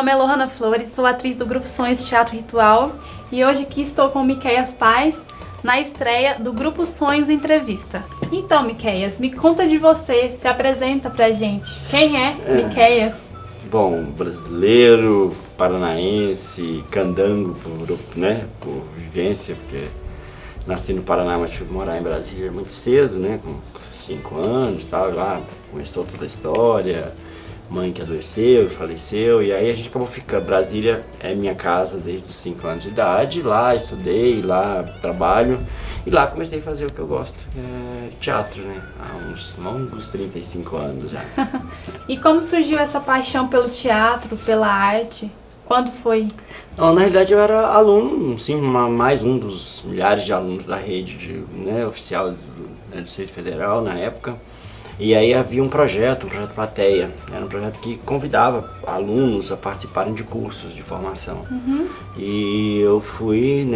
nome é Lohana Flores, sou atriz do Grupo Sonhos Teatro Ritual e hoje aqui estou com o Miqueias Paz na estreia do Grupo Sonhos Entrevista. Então, Miqueias, me conta de você, se apresenta pra gente. Quem é Miqueias? Bom, brasileiro, paranaense, candango por vivência, porque nasci no Paraná, mas fui morar em Brasília muito cedo, né, com 5 anos, tal, lá começou toda a história, mãe que adoeceu e faleceu, e aí a gente acabou ficando. Brasília é minha casa desde os 5 anos de idade, lá estudei, lá trabalho, e lá comecei a fazer o que eu gosto, que é teatro, né, há uns longos 35 anos já. E como surgiu essa paixão pelo teatro, pela arte? Quando foi? Não, na realidade eu era aluno, sim, mais um dos milhares de alunos da rede oficial do Distrito Federal na época. E aí havia um projeto plateia, era um projeto que convidava alunos a participarem de cursos de formação. E eu fui,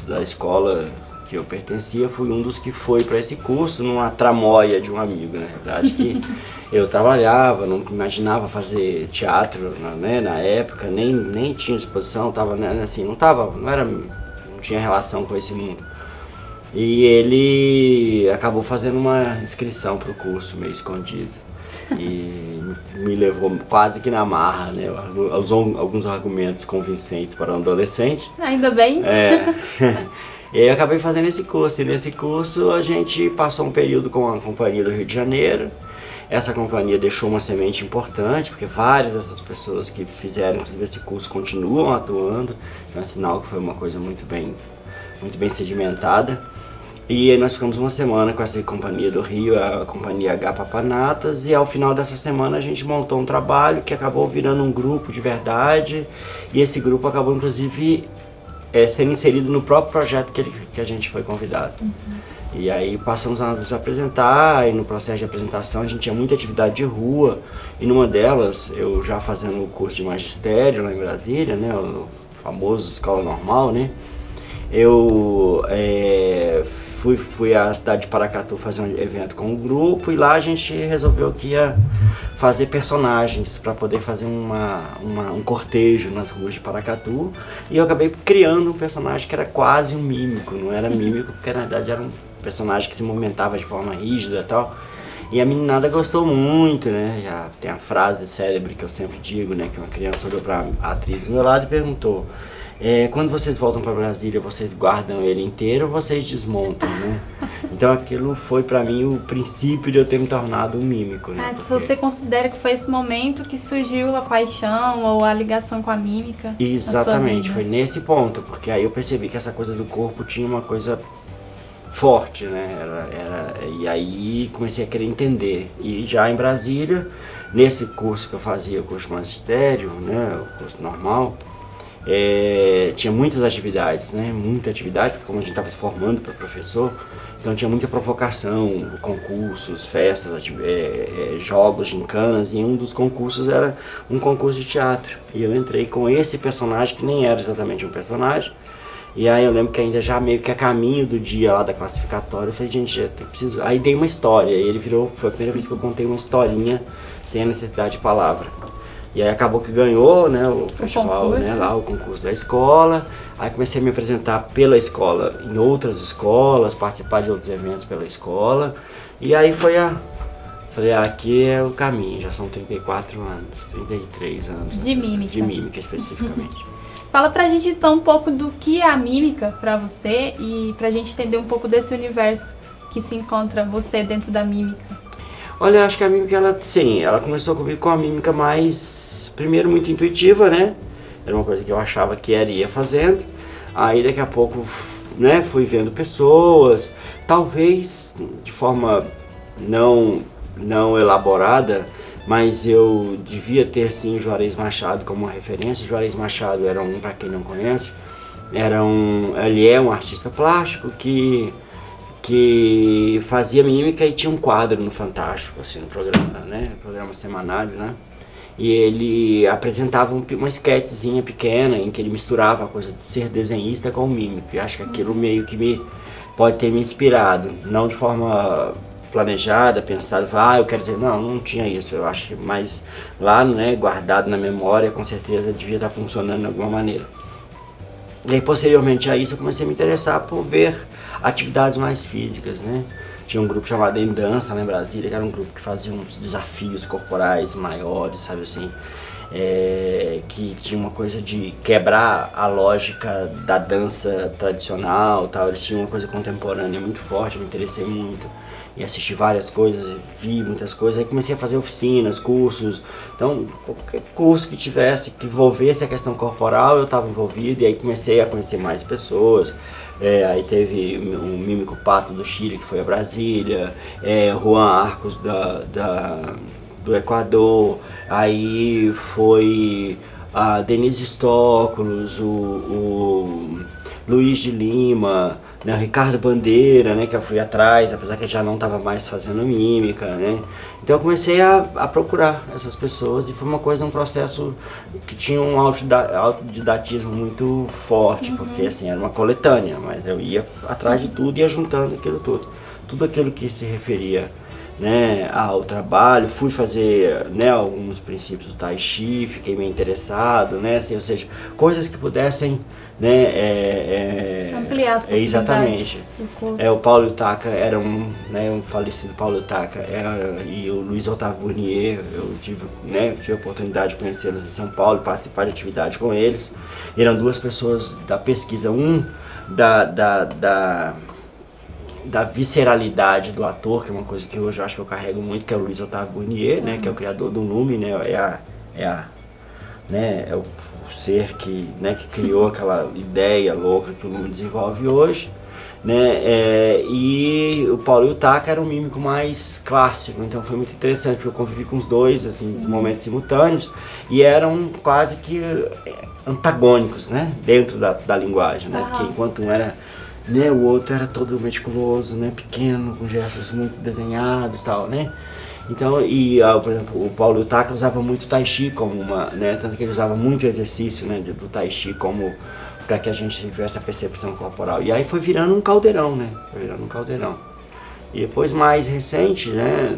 da escola que eu pertencia, fui um dos que foi para esse curso numa tramóia de um amigo, na verdade, que eu trabalhava, não imaginava fazer teatro, né, na época, nem tinha disposição, não tinha relação com esse mundo. E ele acabou fazendo uma inscrição para o curso meio escondido e me levou quase que na marra, né? Usou alguns argumentos convincentes para um adolescente. Ainda bem. E aí eu acabei fazendo esse curso, e nesse curso a gente passou um período com a Companhia do Rio de Janeiro. Essa companhia deixou uma semente importante, porque várias dessas pessoas que fizeram inclusive esse curso continuam atuando, então é sinal que foi uma coisa muito bem sedimentada. E aí nós ficamos uma semana com essa companhia do Rio, a companhia H Papanatas, e ao final dessa semana a gente montou um trabalho que acabou virando um grupo de verdade, e esse grupo acabou inclusive sendo inserido no próprio projeto que a gente foi convidado. E aí passamos a nos apresentar, e no processo de apresentação a gente tinha muita atividade de rua, e numa delas, eu já fazendo o curso de magistério lá em Brasília, né, o famoso Escola Normal, né, eu fui à cidade de Paracatu fazer um evento com um grupo, e lá a gente resolveu que ia fazer personagens para poder fazer um cortejo nas ruas de Paracatu, e eu acabei criando um personagem que era quase um mímico, não era mímico porque na verdade era um personagem que se movimentava de forma rígida e tal, e a meninada gostou muito, né, tem a frase célebre que eu sempre digo, né, que uma criança olhou para a atriz do meu lado e perguntou: quando vocês voltam para Brasília, vocês guardam ele inteiro ou vocês desmontam, né? Então aquilo foi para mim o princípio de eu ter me tornado um mímico, né? Você considera que foi esse momento que surgiu a paixão ou a ligação com a mímica? Exatamente, foi nesse ponto, porque aí eu percebi que essa coisa do corpo tinha uma coisa forte, né? E aí comecei a querer entender. E já em Brasília, nesse curso que eu fazia, o curso de magistério, né, o curso normal, tinha muitas atividades, né? Muita atividade, porque como a gente estava se formando para professor, então tinha muita provocação, concursos, festas, jogos, gincanas, e um dos concursos era um concurso de teatro. E eu entrei com esse personagem, que nem era exatamente um personagem, e aí eu lembro que ainda já meio que a caminho do dia lá da classificatória, eu falei, gente, eu preciso... Aí dei uma história, e ele foi a primeira vez que eu contei uma historinha sem a necessidade de palavra. E aí acabou que ganhou, né, o festival, né, lá o concurso da escola. Aí comecei a me apresentar pela escola, em outras escolas, participar de outros eventos pela escola. E aí falei, aqui é o caminho, já são 34 anos, 33 anos. De mímica. De mímica especificamente. Fala pra gente então um pouco do que é a mímica pra você e pra gente entender um pouco desse universo que se encontra você dentro da mímica. Olha, eu acho que a mímica, ela começou comigo com a mímica mais, primeiro, muito intuitiva, né? Era uma coisa que eu achava que ia fazendo. Aí daqui a pouco, né, fui vendo pessoas, talvez de forma não elaborada, mas eu devia ter sim o Juarez Machado como uma referência. O Juarez Machado era para quem não conhece, ele é um artista plástico que fazia mímica e tinha um quadro no Fantástico, assim, no programa, né, programa semanário, né, e ele apresentava uma esquetezinha pequena em que ele misturava a coisa de ser desenhista com mímica, e acho que aquilo meio que pode ter me inspirado, não de forma planejada, pensada, falar, eu quero dizer, não tinha isso, eu acho que mais lá, né, guardado na memória, com certeza devia estar funcionando de alguma maneira. E aí, posteriormente a isso, eu comecei a me interessar por ver atividades mais físicas, né? Tinha um grupo chamado Endança lá em Brasília, que era um grupo que fazia uns desafios corporais maiores, sabe assim, que tinha uma coisa de quebrar a lógica da dança tradicional, tal. Eles tinham uma coisa contemporânea muito forte, eu me interessei muito e assisti várias coisas, vi muitas coisas, aí comecei a fazer oficinas, cursos. Então, qualquer curso que tivesse, que envolvesse a questão corporal, eu estava envolvido, e aí comecei a conhecer mais pessoas. Aí teve um mímico Pato do Chile, que foi a Brasília, Juan Arcos do Equador, aí foi a Denise Stoklos, o Luiz de Lima, né, o Ricardo Bandeira, né, que eu fui atrás, apesar que eu já não estava mais fazendo mímica, né. Então eu comecei a procurar essas pessoas, e foi um processo que tinha um autodidatismo muito forte, porque assim, era uma coletânea, mas eu ia atrás de tudo e ia juntando aquilo tudo. Tudo aquilo que se referia, né, ao trabalho, fui fazer, né, alguns princípios do Tai Chi, fiquei meio interessado, né, assim, ou seja, coisas que pudessem, né, ampliar as possibilidades. Exatamente. O Paulo Taka era um falecido Paulo Taka, e o Luiz Otávio Burnier, eu tive a oportunidade de conhecê-los em São Paulo, participar de atividade com eles. Eram duas pessoas da pesquisa, da visceralidade do ator, que é uma coisa que hoje eu acho que eu carrego muito, que é o Luiz Otávio Burnier, né, que é o criador do Lume, né, é o ser que criou aquela ideia louca que o Lume desenvolve hoje, né, e o Paulo Taka era um mímico mais clássico, então foi muito interessante, porque eu convivi com os dois, assim, em momentos simultâneos, e eram quase que antagônicos, né, dentro da linguagem, né, porque enquanto um era, né, o outro era todo meticuloso, né, pequeno, com gestos muito desenhados e tal, né. Então, por exemplo, o Paulo Taka usava muito Tai Chi como tanto que ele usava muito exercício, né, do Tai Chi como para que a gente tivesse a percepção corporal. E aí foi virando um caldeirão, né, E depois, mais recente, né,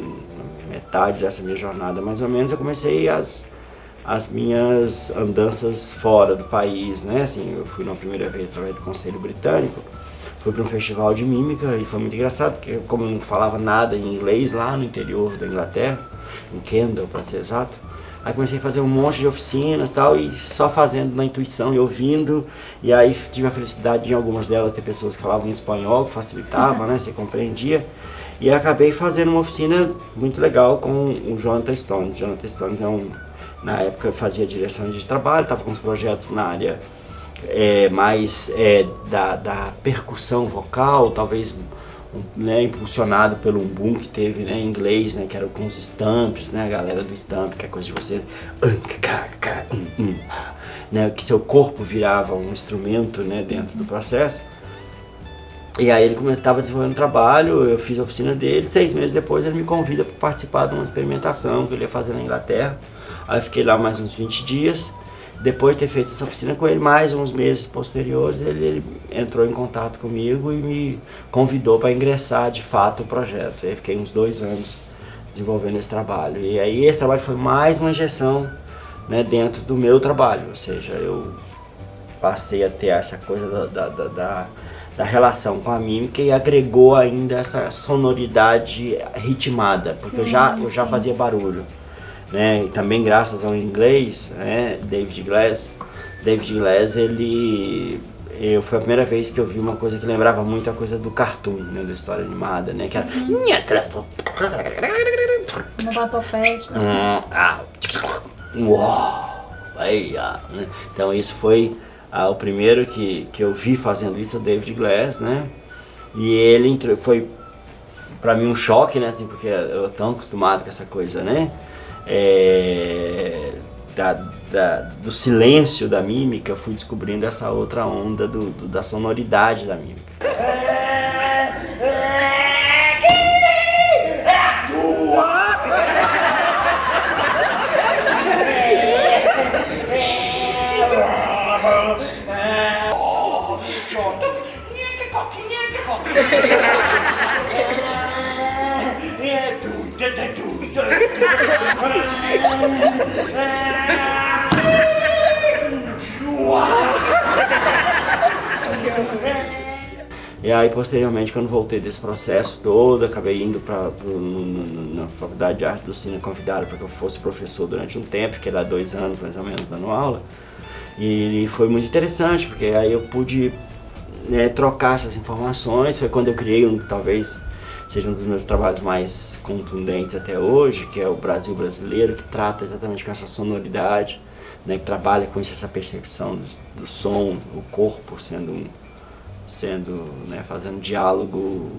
metade dessa minha jornada mais ou menos, eu comecei as minhas andanças fora do país, né, assim, eu fui na primeira vez através do Conselho Britânico, fui para um festival de mímica e foi muito engraçado, porque como eu não falava nada em inglês lá no interior da Inglaterra, em Kendal para ser exato, aí comecei a fazer um monte de oficinas e tal, e só fazendo na intuição e ouvindo, e aí tive a felicidade de em algumas delas ter pessoas que falavam em espanhol, que facilitava, né, você compreendia, e acabei fazendo uma oficina muito legal com o Jonathan Stone. Jonathan Stone, então, na época eu fazia direções de trabalho, estava com uns projetos na área mais da percussão vocal, talvez, né, impulsionado pelo boom que teve, né, em inglês, né, que era com os stamps, né, a galera do stamp, que é coisa de você, né, que seu corpo virava um instrumento, né, dentro do processo. E aí ele estava desenvolvendo trabalho, eu fiz a oficina dele, 6 meses depois ele me convida para participar de uma experimentação que ele ia fazer na Inglaterra. Aí eu fiquei lá mais uns 20 dias. Depois de ter feito essa oficina com ele, mais uns meses posteriores, ele entrou em contato comigo e me convidou para ingressar de fato no projeto. E aí fiquei uns 2 anos desenvolvendo esse trabalho. E aí esse trabalho foi mais uma injeção, né, dentro do meu trabalho, ou seja, eu passei a ter essa coisa da relação com a mímica e agregou ainda essa sonoridade ritmada, porque eu já fazia barulho. Né, e também graças ao inglês, né, David Glass, foi a primeira vez que eu vi uma coisa que lembrava muito a coisa do cartoon, né, da história animada, né, que era então isso foi o primeiro que eu vi fazendo isso, o David Glass, né, e ele foi pra mim um choque, né, assim, porque eu tão acostumado com essa coisa, né, do silêncio da mímica, eu fui descobrindo essa outra onda da sonoridade da mímica. E aí, posteriormente, quando voltei desse processo todo, acabei indo na Faculdade de Arte do Cine, convidaram para que eu fosse professor durante um tempo, fiquei lá 2 anos mais ou menos dando aula. E foi muito interessante, porque aí eu pude, né, trocar essas informações. Foi quando eu criei talvez seja um dos meus trabalhos mais contundentes até hoje, que é o Brasil Brasileiro, que trata exatamente com essa sonoridade, né, que trabalha com isso, essa percepção do som, o corpo né, fazendo diálogo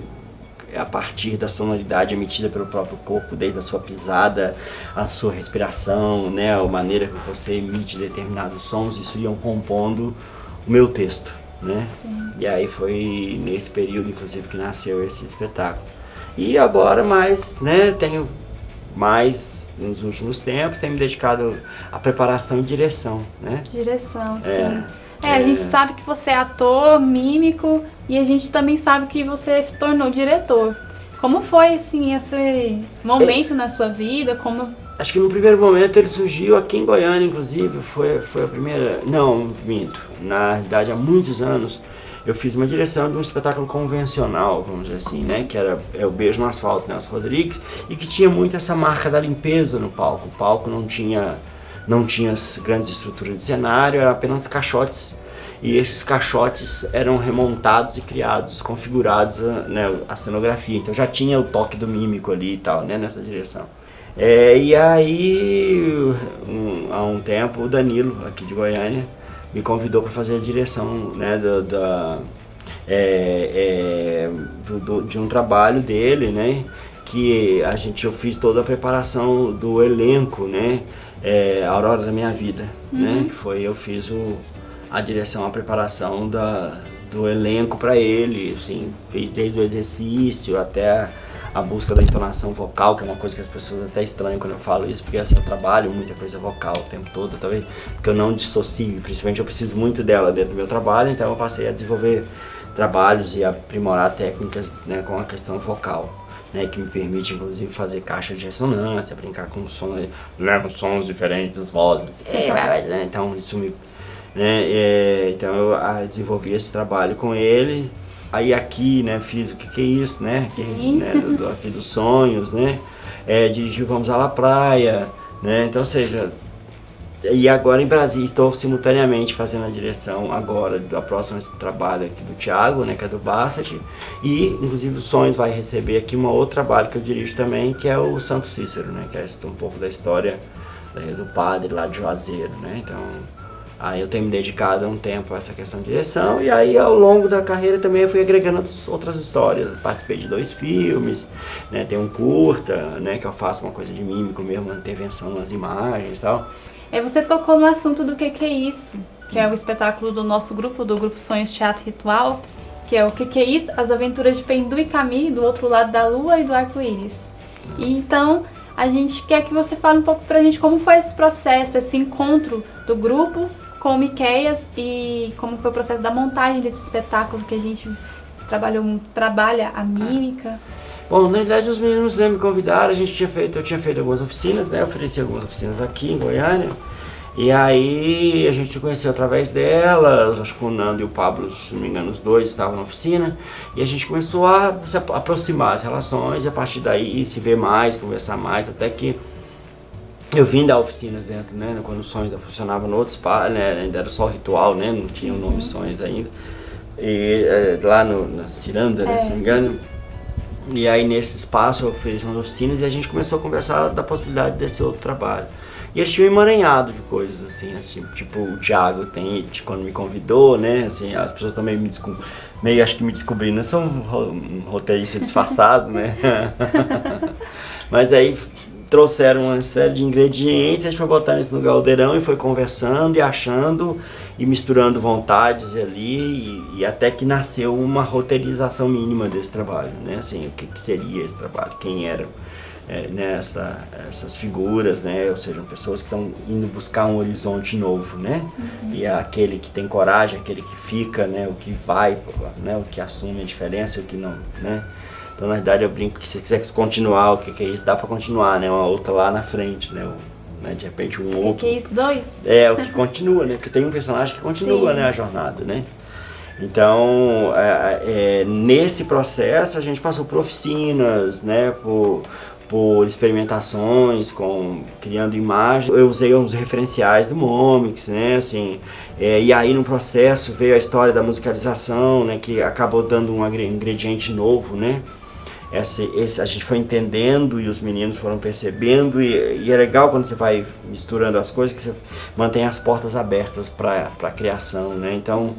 a partir da sonoridade emitida pelo próprio corpo, desde a sua pisada, a sua respiração, né, a maneira que você emite determinados sons, isso iam compondo o meu texto, né? E aí foi nesse período, inclusive, que nasceu esse espetáculo. E agora né, tenho mais, nos últimos tempos, tenho me dedicado à preparação e direção, né? Direção, sim. A gente sabe que você é ator, mímico, e a gente também sabe que você se tornou diretor. Como foi, assim, esse momento na sua vida? Acho que no primeiro momento ele surgiu aqui em Goiânia, inclusive, foi a primeira... Não, minto. Na realidade, há muitos anos, eu fiz uma direção de um espetáculo convencional, vamos dizer assim, né? Que era O Beijo no Asfalto, Nelson Rodrigues, e que tinha muito essa marca da limpeza no palco. O palco não tinha as grandes estruturas de cenário, eram apenas caixotes. E esses caixotes eram remontados e criados, configurados, né, a cenografia. Então já tinha o toque do mímico ali e tal, né, nessa direção. E aí, há um tempo, o Danilo, aqui de Goiânia, me convidou para fazer a direção, né, de um trabalho dele, né, que eu fiz toda a preparação do elenco, né, Aurora da Minha Vida, né, eu fiz a direção, a preparação do elenco para ele, assim, fiz desde o exercício até a busca da entonação vocal, que é uma coisa que as pessoas até estranham quando eu falo isso, porque assim, eu trabalho muita coisa vocal o tempo todo, talvez, porque eu não dissocio, principalmente eu preciso muito dela dentro do meu trabalho, então eu passei a desenvolver trabalhos e aprimorar técnicas, né, com a questão vocal, né, que me permite inclusive fazer caixa de ressonância, brincar com sons, né, com sons diferentes, as vozes, né, então isso me... Né, então eu desenvolvi esse trabalho com ele. Aí aqui, né, fiz o que é isso, né, aqui dos sonhos, né, dirigi Vamos à La Praia, né, então, ou seja, e agora em Brasília estou simultaneamente fazendo a direção agora do próximo trabalho aqui do Thiago, né, que é do Bassett, e inclusive o Sonhos vai receber aqui um outro trabalho que eu dirijo também, que é o Santo Cícero, né, que é um pouco da história do padre lá de Juazeiro, né, então... Aí eu tenho me dedicado um tempo a essa questão de direção, e aí ao longo da carreira também eu fui agregando outras histórias. Participei de 2 filmes, né, tem um curta, né, que eu faço uma coisa de mímico mesmo, uma intervenção nas imagens e tal. Você tocou no assunto do que é isso, que é o espetáculo do nosso grupo, do Grupo Sonhos Teatro Ritual, que é o que é isso, as aventuras de Pendu e Camille, do outro lado da lua e do arco-íris. E então... a gente quer que você fale um pouco pra gente como foi esse processo, esse encontro do grupo com o Miquéias e como foi o processo da montagem desse espetáculo que a gente trabalha a mímica. Bom, na verdade os meninos, né, me convidaram, eu tinha feito algumas oficinas, né, ofereci algumas oficinas aqui em Goiânia. E aí a gente se conheceu através delas, acho que o Nando e o Pablo, se não me engano, os 2 estavam na oficina, e a gente começou a se aproximar as relações, e a partir daí se ver mais, conversar mais, até que eu vim dar oficinas dentro, né, quando o Sonhos ainda funcionava no outro espaço, né, ainda era só o Ritual, né, não tinha o nome Sonhos ainda, e lá na Ciranda, né, se não me engano. E aí nesse espaço eu ofereci umas oficinas e a gente começou a conversar da possibilidade desse outro trabalho. E eles tinham um emaranhado de coisas, assim, tipo o Thiago quando me convidou, né, assim, as pessoas também acho que me descobriram, eu sou um roteirista disfarçado, né, mas aí trouxeram uma série de ingredientes, a gente foi botando isso no caldeirão e foi conversando e achando e misturando vontades ali e até que nasceu uma roteirização mínima desse trabalho, né, assim, o que seria esse trabalho, quem eram essas figuras, né, ou seja, pessoas que estão indo buscar um horizonte novo, né, e aquele que tem coragem, aquele que fica, né, o que vai, né, o que assume a diferença, o que não, né. Então, na verdade, eu brinco que se quiser continuar, o que é isso, dá pra continuar, né, uma outra lá na frente, né, de repente um outro. Que é isso, 2? O que continua, né, porque tem um personagem que continua, né, a jornada, né. Então, nesse processo a gente passou por oficinas, né, por experimentações, criando imagens. Eu usei uns referenciais do Momix, né, assim, e aí no processo veio a história da musicalização, né, que acabou dando um ingrediente novo, né. A gente foi entendendo e os meninos foram percebendo e é legal quando você vai misturando as coisas que você mantém as portas abertas para a criação, né? Então,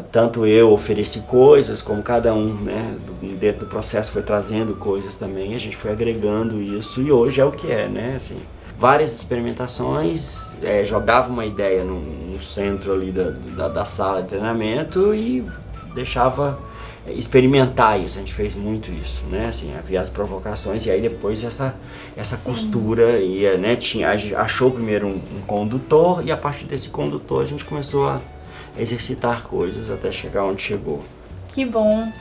tanto eu ofereci coisas como cada um, né, dentro do processo foi trazendo coisas também, a gente foi agregando isso e hoje é o que é, né? Assim, várias experimentações, jogava uma ideia no centro ali da sala de treinamento e deixava experimentar isso, a gente fez muito isso, né, assim, havia as provocações e aí depois essa costura ia, né, a gente achou primeiro um condutor e a partir desse condutor a gente começou a exercitar coisas até chegar onde chegou. Que bom.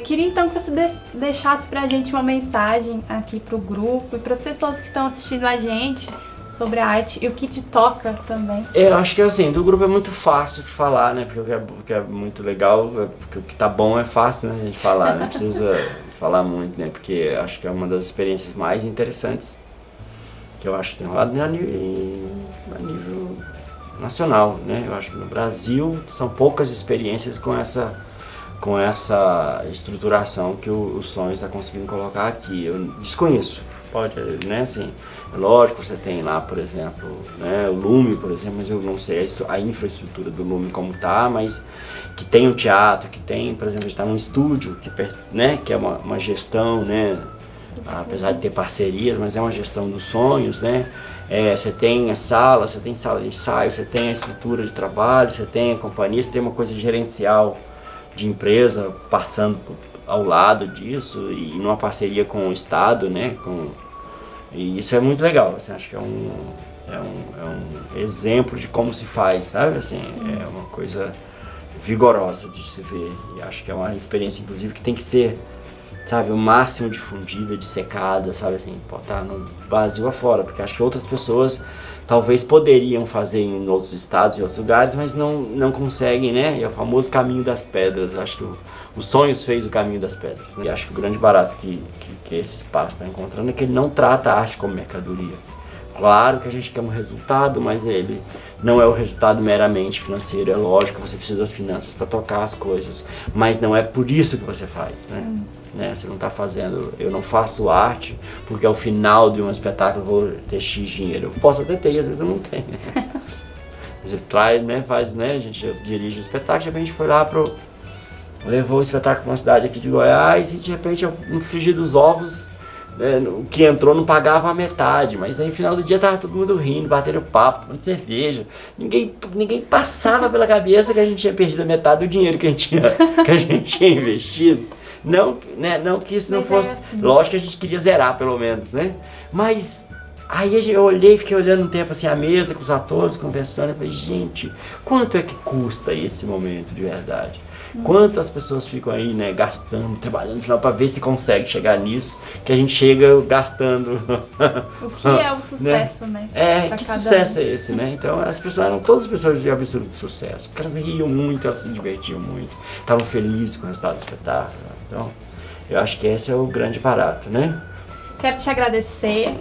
Queria então que você deixasse pra gente uma mensagem aqui pro grupo e pras pessoas que estão assistindo a gente sobre a arte e o que te toca também. Eu acho que assim, do grupo é muito fácil de falar, né? Porque o que é muito legal, porque o que tá bom é fácil, né? A gente falar, não precisa falar muito, né? Porque acho que é uma das experiências mais interessantes que eu acho que tem rolado a nível nacional, né? Eu acho que no Brasil são poucas experiências com essa estruturação que o Sonhos está conseguindo colocar aqui. Eu desconheço. Pode, né, assim, é lógico, você tem lá, por exemplo, né, o Lume, por exemplo, mas eu não sei a infraestrutura do Lume como tá, mas que tem um teatro, que tem, por exemplo, a gente está num estúdio, né, que é uma gestão, né, apesar de ter parcerias, mas é uma gestão dos sonhos, né, você tem sala de ensaio, você tem a estrutura de trabalho, você tem a companhia, você tem uma coisa gerencial de empresa passando ao lado disso e numa parceria com o Estado, né? E isso é muito legal, assim, acho que é um exemplo de como se faz, sabe? Assim, é uma coisa vigorosa de se ver e acho que é uma experiência, inclusive, que tem que ser, sabe, o máximo difundida, dissecada, sabe, assim, botar no Brasil afora, porque acho que outras pessoas talvez poderiam fazer em outros estados, em outros lugares, mas não conseguem, né? E é o famoso caminho das pedras. Eu acho que o Sonhos fez o caminho das pedras, né? E acho que o grande barato que esse espaço está encontrando é que ele não trata a arte como mercadoria. Claro que a gente quer um resultado, mas ele não é o resultado meramente financeiro. É lógico que você precisa das finanças para tocar as coisas, mas não é por isso que você faz, né? Você não está fazendo, eu não faço arte porque ao final de um espetáculo eu vou ter X dinheiro. Eu posso até ter e às vezes eu não tenho. A gente traz, né, faz, né, a gente dirige o espetáculo, a gente foi lá levou o espetáculo para uma cidade aqui de Goiás e de repente no frigir dos ovos, né, o que entrou não pagava a metade, mas aí no final do dia tava todo mundo rindo, batendo papo, tomando cerveja. Ninguém passava pela cabeça que a gente tinha perdido a metade do dinheiro que a gente tinha investido. Não, né, não que isso não fosse... Assim. Lógico que a gente queria zerar, pelo menos, né? Mas aí eu olhei, fiquei olhando um tempo assim a mesa com os atores, conversando, e falei, gente, quanto é que custa esse momento de verdade? Quanto as pessoas ficam aí, né, gastando, trabalhando no final para ver se consegue chegar nisso, que a gente chega gastando. O que é o sucesso, né? Que sucesso é esse, né? Então todas as pessoas diziam absurdo de sucesso, porque elas riam muito, elas se divertiam muito, estavam felizes com o resultado do espetáculo. Então, eu acho que esse é o grande barato, né? Quero te agradecer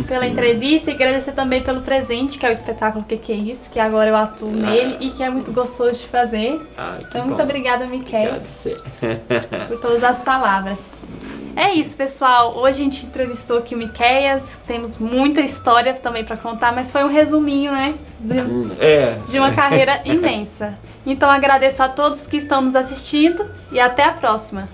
pela entrevista e agradecer também pelo presente, que é o espetáculo Que é Isso, que agora eu atuo nele e que é muito gostoso de fazer. Então, muito obrigada, Miquéias, por todas as palavras. É isso, pessoal. Hoje a gente entrevistou aqui o Miquéias, temos muita história também para contar, mas foi um resuminho, né, de uma carreira imensa. Então, agradeço a todos que estão nos assistindo e até a próxima.